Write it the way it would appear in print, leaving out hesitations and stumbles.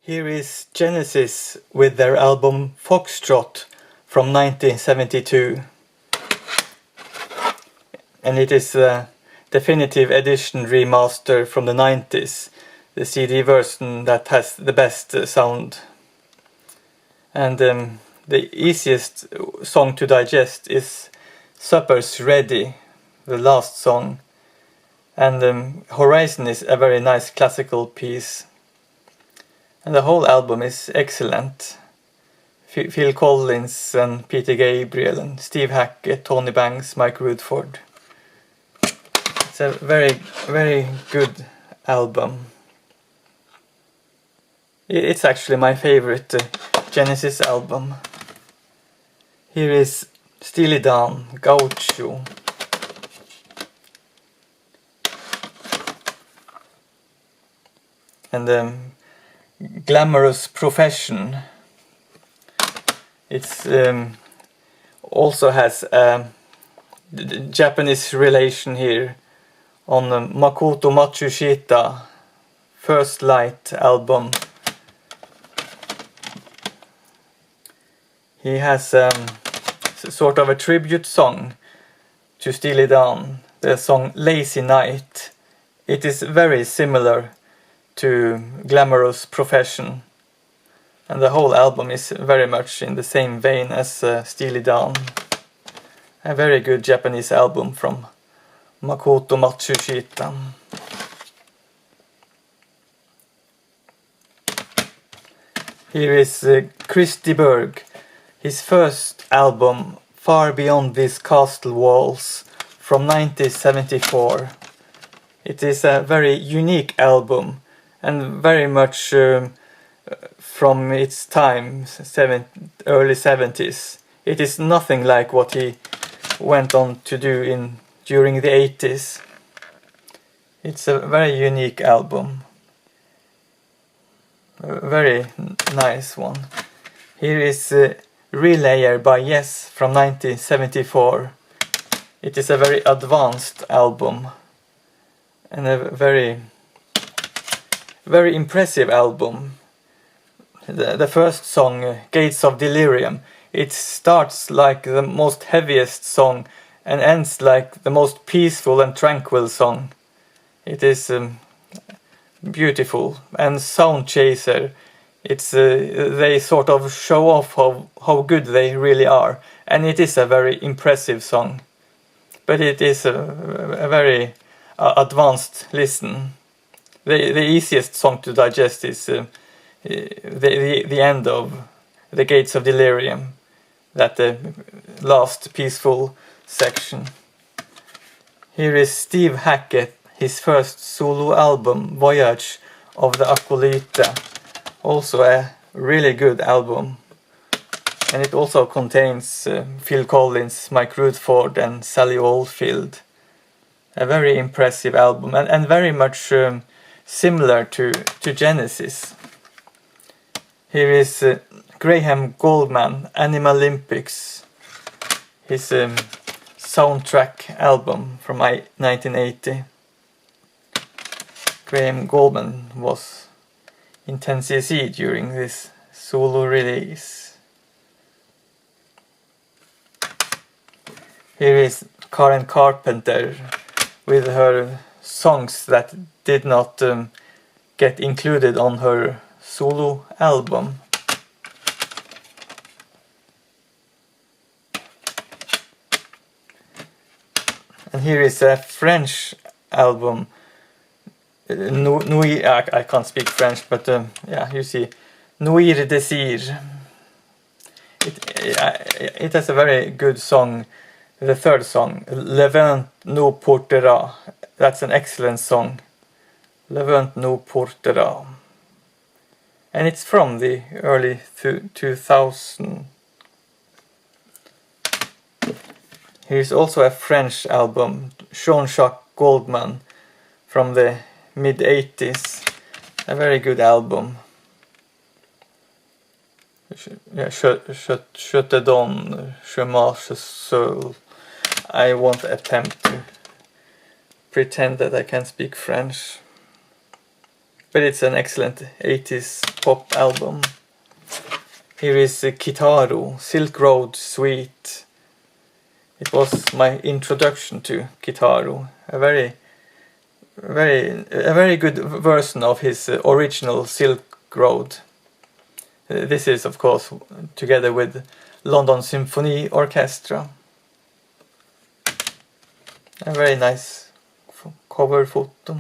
Here is Genesis with their album Foxtrot from 1972. And it is a definitive edition remaster from the 90s, the CD version that has the best sound. And the easiest song to digest is Supper's Ready, the last song. And Horizon is a very nice classical piece. And the whole album is excellent. Phil Collins and Peter Gabriel and Steve Hackett, Tony Banks, Mike Rutherford. It's a very, very good album. It's actually my favorite Genesis album. Here is Steely Dan, Gaucho. And Glamorous Profession. It's also has a Japanese relation here on Makoto Matsushita, First Light album. He has sort of a tribute song to Steely Dan, the song Lazy Night. It is very similar to Glamorous Profession, and the whole album is very much in the same vein as Steely Dan. A very good Japanese album from Makoto Matsushita. Here is Chris de Burgh, his first album Far Beyond These Castle Walls from 1974. It is a very unique album and very much from its time, early 70s. It is nothing like what he went on to do during the 80s. It's a very unique album. A very nice one. Here is Relayer by Yes from 1974. It is a very advanced album and a very, very impressive album. The first song, Gates of Delirium, it starts like the most heaviest song and ends like the most peaceful and tranquil song. It is beautiful. And Sound Chaser, it's they sort of show off how good they really are, and it is a very impressive song. But it is a very advanced listen. The easiest song to digest is the end of The Gates of Delirium, that last peaceful section. Here is Steve Hackett, his first solo album, Voyage of the Acolyte. Also a really good album. And it also contains Phil Collins, Mike Rutherford and Sally Oldfield. A very impressive album and very much similar to Genesis. Here is Graham Goldman, Animal Olympics, his soundtrack album from 1980. Graham Goldman was in Tennessee during this solo release. Here is Karen Carpenter with her songs that did not get included on her solo album. And here is a French album. I can't speak French, but yeah, you see, Nuire Désir. It has a very good song. The third song, Le Vent nous portera. That's an excellent song. Le Vent nous portera. And it's from the early 2000s. Here's also a French album, Jean-Jacques Goldman, from the mid-80s. A very good album. Je te donne, je marche seul. I won't attempt to pretend that I can speak French. but it's an excellent 80s pop album. Here is Kitaro, Silk Road Suite. It was my introduction to Kitaro. A very good version of his original Silk Road. This is, of course, together with London Symphony Orchestra. A very nice cover photo.